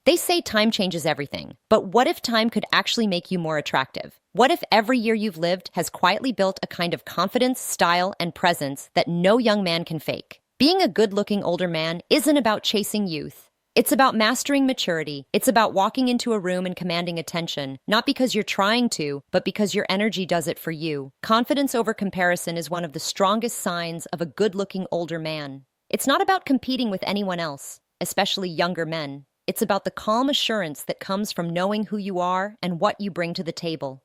They say time changes everything, but what if time could actually make you more attractive? What if every year you've lived has quietly built a kind of confidence, style, and presence that no young man can fake? Being a good-looking older man isn't about chasing youth. It's about mastering maturity. It's about walking into a room and commanding attention, not because you're trying to, but because your energy does it for you. Confidence over comparison is one of the strongest signs of a good-looking older man. It's not about competing with anyone else, especially younger men. It's about the calm assurance that comes from knowing who you are and what you bring to the table.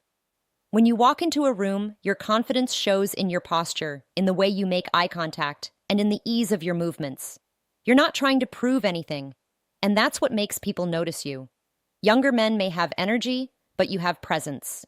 When you walk into a room, your confidence shows in your posture, in the way you make eye contact, and in the ease of your movements. You're not trying to prove anything. And that's what makes people notice you. Younger men may have energy, but you have presence.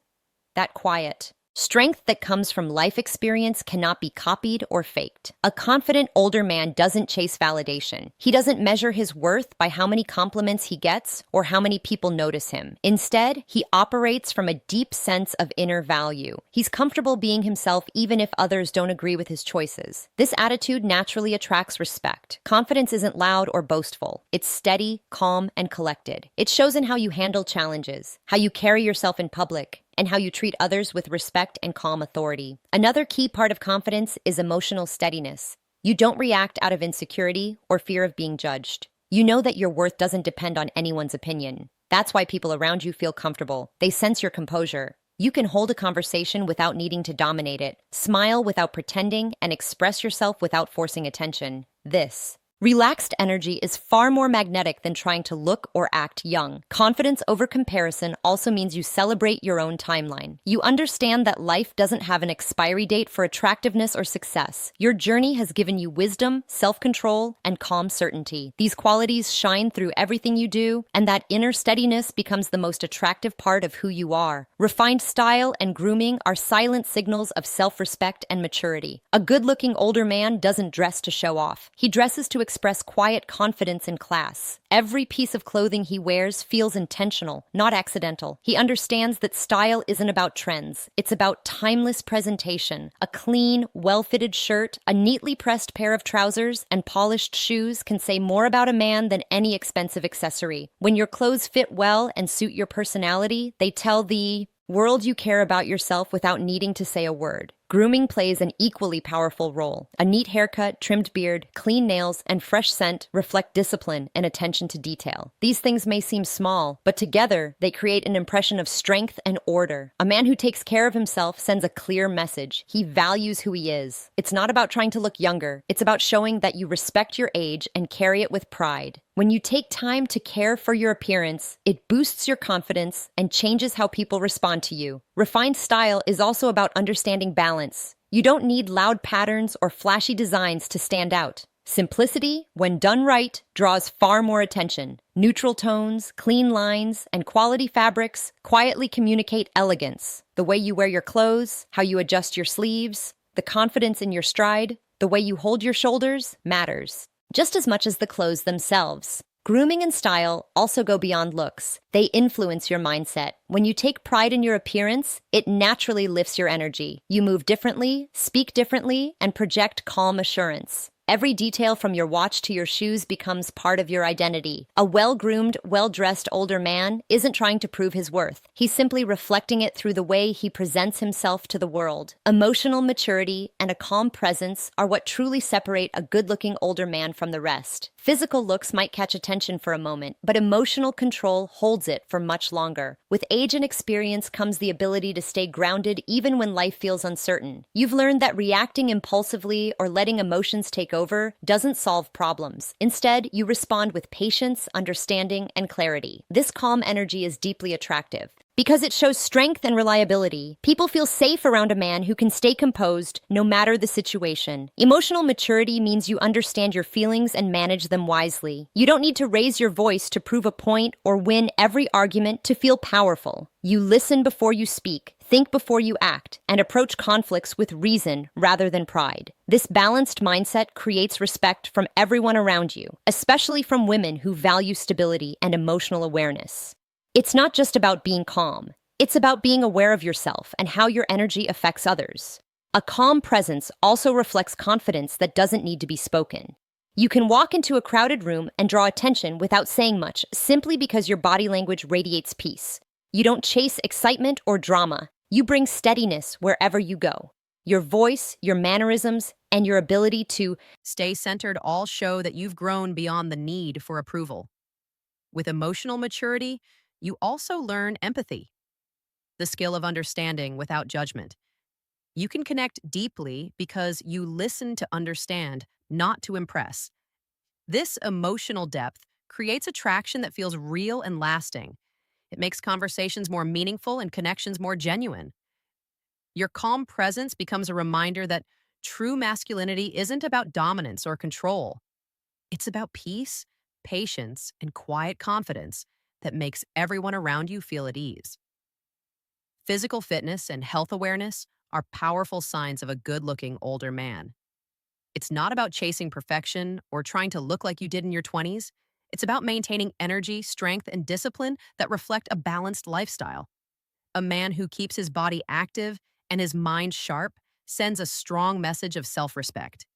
That quiet strength that comes from life experience cannot be copied or faked. A confident older man doesn't chase validation. He doesn't measure his worth by how many compliments he gets or how many people notice him. Instead, he operates from a deep sense of inner value. He's comfortable being himself even if others don't agree with his choices. This attitude naturally attracts respect. Confidence isn't loud or boastful. It's steady, calm, and collected. It shows in how you handle challenges, how you carry yourself in public, and how you treat others with respect and calm authority. Another key part of confidence is emotional steadiness. You don't react out of insecurity or fear of being judged. You know that your worth doesn't depend on anyone's opinion. That's why people around you feel comfortable. They sense your composure. You can hold a conversation without needing to dominate it, smile without pretending, and express yourself without forcing attention. This relaxed energy is far more magnetic than trying to look or act young. Confidence over comparison also means you celebrate your own timeline. You understand that life doesn't have an expiry date for attractiveness or success. Your journey has given you wisdom, self-control, and calm certainty. These qualities shine through everything you do, and that inner steadiness becomes the most attractive part of who you are. Refined style and grooming are silent signals of self-respect and maturity. A good-looking older man doesn't dress to show off. He dresses to express quiet confidence in class. Every piece of clothing he wears feels intentional, not accidental. He understands that style isn't about trends. It's about timeless presentation. A clean, well-fitted shirt, a neatly pressed pair of trousers, and polished shoes can say more about a man than any expensive accessory. When your clothes fit well and suit your personality, they tell the world you care about yourself without needing to say a word. Grooming plays an equally powerful role. A neat haircut, trimmed beard, clean nails, and fresh scent reflect discipline and attention to detail. These things may seem small, but together they create an impression of strength and order. A man who takes care of himself sends a clear message. He values who he is. It's not about trying to look younger. It's about showing that you respect your age and carry it with pride. When you take time to care for your appearance, it boosts your confidence and changes how people respond to you. Refined style is also about understanding balance. You don't need loud patterns or flashy designs to stand out. Simplicity, when done right, draws far more attention. Neutral tones, clean lines, and quality fabrics quietly communicate elegance. The way you wear your clothes, how you adjust your sleeves, the confidence in your stride, the way you hold your shoulders matters just as much as the clothes themselves. Grooming and style also go beyond looks. They influence your mindset. When you take pride in your appearance, it naturally lifts your energy. You move differently, speak differently, and project calm assurance. Every detail from your watch to your shoes becomes part of your identity. A well-groomed, well-dressed older man isn't trying to prove his worth. He's simply reflecting it through the way he presents himself to the world. Emotional maturity and a calm presence are what truly separate a good-looking older man from the rest. Physical looks might catch attention for a moment, but emotional control holds it for much longer. With age and experience comes the ability to stay grounded even when life feels uncertain. You've learned that reacting impulsively or letting emotions take over doesn't solve problems. Instead, you respond with patience, understanding, and clarity. This calm energy is deeply attractive. Because it shows strength and reliability, people feel safe around a man who can stay composed no matter the situation. Emotional maturity means you understand your feelings and manage them wisely. You don't need to raise your voice to prove a point or win every argument to feel powerful. You listen before you speak, think before you act, and approach conflicts with reason rather than pride. This balanced mindset creates respect from everyone around you, especially from women who value stability and emotional awareness. It's not just about being calm. It's about being aware of yourself and how your energy affects others. A calm presence also reflects confidence that doesn't need to be spoken. You can walk into a crowded room and draw attention without saying much, simply because your body language radiates peace. You don't chase excitement or drama. You bring steadiness wherever you go. Your voice, your mannerisms, and your ability to Stay centered all show that you've grown beyond the need for approval. With emotional maturity, you also learn empathy, the skill of understanding without judgment. You can connect deeply because you listen to understand, not to impress. This emotional depth creates attraction that feels real and lasting. It makes conversations more meaningful and connections more genuine. Your calm presence becomes a reminder that true masculinity isn't about dominance or control. It's about peace, patience, and quiet confidence that makes everyone around you feel at ease. Physical fitness and health awareness are powerful signs of a good looking older man. It's not about chasing perfection or trying to look like you did in your 20s. It's about maintaining energy, strength, and discipline that reflect a balanced lifestyle. A man who keeps his body active and his mind sharp sends a strong message of self respect.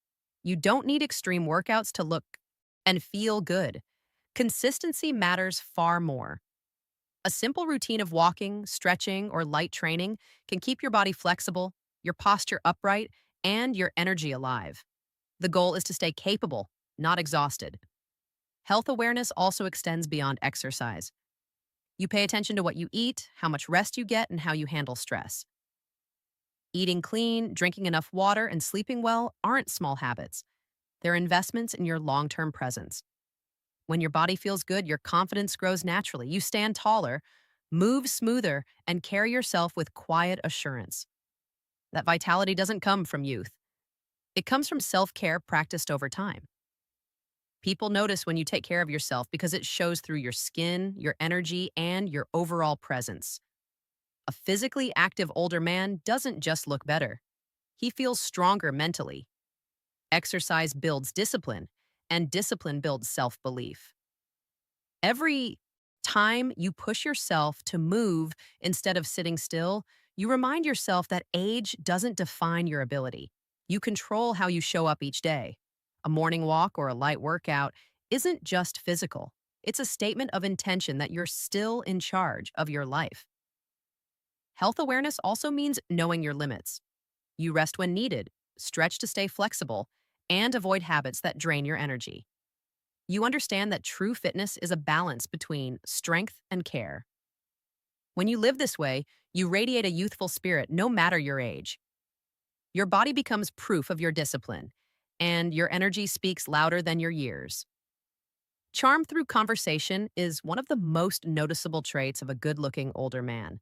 You don't need extreme workouts to look and feel good. Consistency matters far more. A simple routine of walking, stretching, or light training can keep your body flexible, your posture upright, and your energy alive. The goal is to stay capable, not exhausted. Health awareness also extends beyond exercise. You pay attention to what you eat, how much rest you get, and how you handle stress. Eating clean, drinking enough water, and sleeping well aren't small habits. They're investments in your long term presence. When your body feels good, your confidence grows naturally. You stand taller, move smoother, and carry yourself with quiet assurance. That vitality doesn't come from youth, it comes from self care practiced over time. People notice when you take care of yourself because it shows through your skin, your energy, and your overall presence. A physically active older man doesn't just look better, he feels stronger mentally. Exercise builds discipline, and discipline builds self belief. Every time you push yourself to move instead of sitting still, you remind yourself that age doesn't define your ability. You control how you show up each day. A morning walk or a light workout isn't just physical, it's a statement of intention that you're still in charge of your life. Health awareness also means knowing your limits. You rest when needed, stretch to stay flexible, and avoid habits that drain your energy. You understand that true fitness is a balance between strength and care. When you live this way, you radiate a youthful spirit no matter your age. Your body becomes proof of your discipline, and your energy speaks louder than your years. Charm through conversation is one of the most noticeable traits of a good looking older man.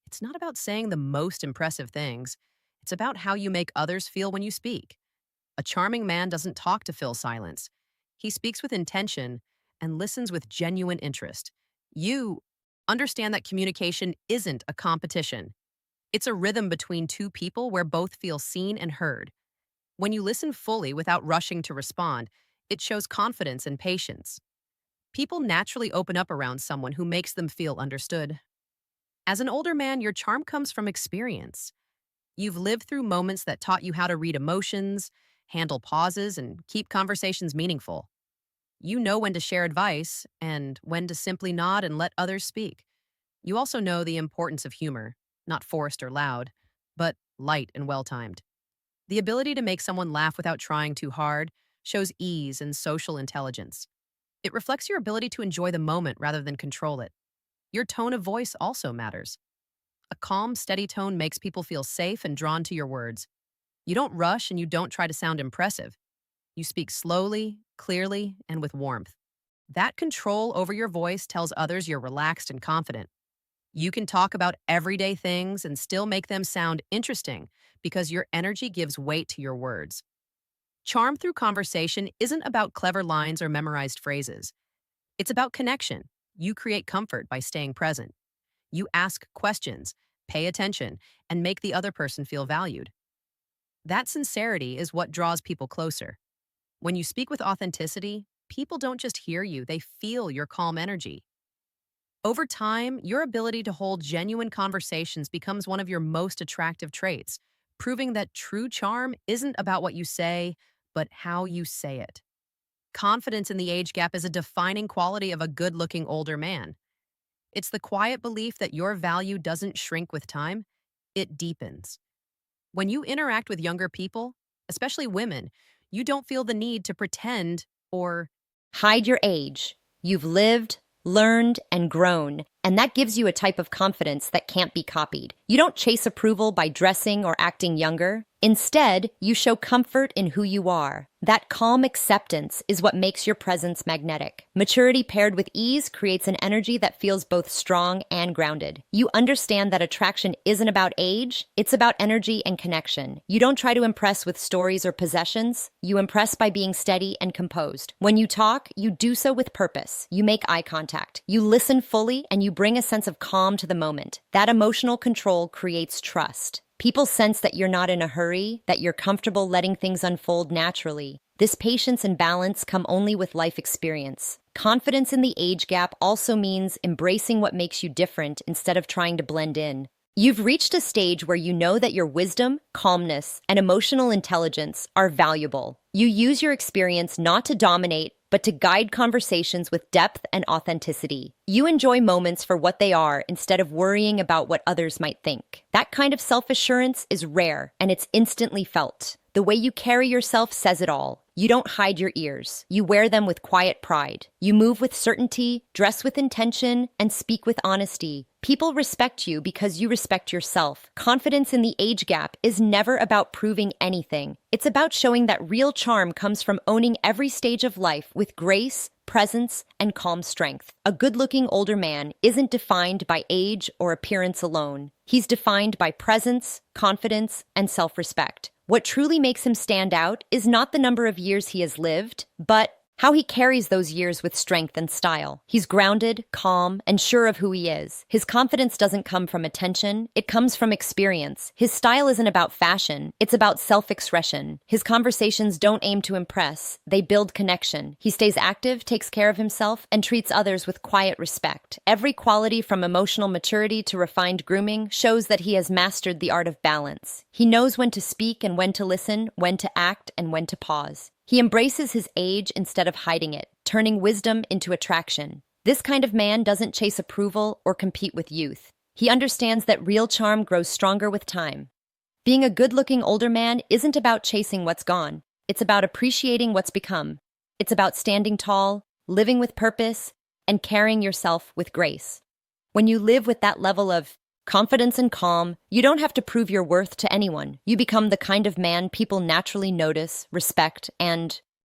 It's not about saying the most impressive things, it's about how you make others feel when you speak. A charming man doesn't talk to fill silence. He speaks with intention and listens with genuine interest. You understand that communication isn't a competition. It's a rhythm between two people where both feel seen and heard. When you listen fully without rushing to respond, it shows confidence and patience. People naturally open up around someone who makes them feel understood. As an older man, your charm comes from experience. You've lived through moments that taught you how to read emotions, handle pauses, and keep conversations meaningful. You know when to share advice and when to simply nod and let others speak. You also know the importance of humor, not forced or loud, but light and well timed. The ability to make someone laugh without trying too hard shows ease and social intelligence. It reflects your ability to enjoy the moment rather than control it. Your tone of voice also matters. A calm, steady tone makes people feel safe and drawn to your words. You don't rush and you don't try to sound impressive. You speak slowly, clearly, and with warmth. That control over your voice tells others you're relaxed and confident. You can talk about everyday things and still make them sound interesting because your energy gives weight to your words. Charm through conversation isn't about clever lines or memorized phrases. It's about connection. You create comfort by staying present. You ask questions, pay attention, and make the other person feel valued. That sincerity is what draws people closer. When you speak with authenticity, people don't just hear you, they feel your calm energy. Over time, your ability to hold genuine conversations becomes one of your most attractive traits, proving that true charm isn't about what you say, but how you say it. Confidence in the age gap is a defining quality of a good-looking older man. It's the quiet belief that your value doesn't shrink with time, it deepens. When you interact with younger people, especially women, you don't feel the need to pretend or Hide your age. You've lived, learned, and grown, and that gives you a type of confidence that can't be copied. You don't chase approval by dressing or acting younger. Instead, you show comfort in who you are. That calm acceptance is what makes your presence magnetic. Maturity paired with ease creates an energy that feels both strong and grounded. You understand that attraction isn't about age, it's about energy and connection. You don't try to impress with stories or possessions, you impress by being steady and composed. When you talk, you do so with purpose. You make eye contact. You listen fully and you bring a sense of calm to the moment. That emotional control creates trust. People sense that you're not in a hurry, that you're comfortable letting things unfold naturally. This patience and balance come only with life experience. Confidence in the age gap also means embracing what makes you different instead of trying to blend in. You've reached a stage where you know that your wisdom, calmness, and emotional intelligence are valuable. You use your experience not to dominate, but to guide conversations with depth and authenticity. You enjoy moments for what they are instead of worrying about what others might think. That kind of self-assurance is rare, and it's instantly felt. The way you carry yourself says it all. You don't hide your ears. You wear them with quiet pride. You move with certainty, dress with intention, and speak with honesty. People respect you because you respect yourself. Confidence in the age gap is never about proving anything. It's about showing that real charm comes from owning every stage of life with grace, presence, and calm strength. A good-looking older man isn't defined by age or appearance alone. He's defined by presence, confidence, and self-respect. What truly makes him stand out is not the number of years he has lived, but how he carries those years with strength and style. He's grounded, calm, and sure of who he is. His confidence doesn't come from attention, it comes from experience. His style isn't about fashion, it's about self-expression. His conversations don't aim to impress, they build connection. He stays active, takes care of himself, and treats others with quiet respect. Every quality from emotional maturity to refined grooming shows that he has mastered the art of balance. He knows when to speak and when to listen, when to act and when to pause. He embraces his age instead of hiding it, turning wisdom into attraction. This kind of man doesn't chase approval or compete with youth. He understands that real charm grows stronger with time. Being a good-looking older man isn't about chasing what's gone. It's about appreciating what's become. It's about standing tall, living with purpose, and carrying yourself with grace. When you live with that level of confidence and calm, you don't have to prove your worth to anyone. You become the kind of man people naturally notice, respect, and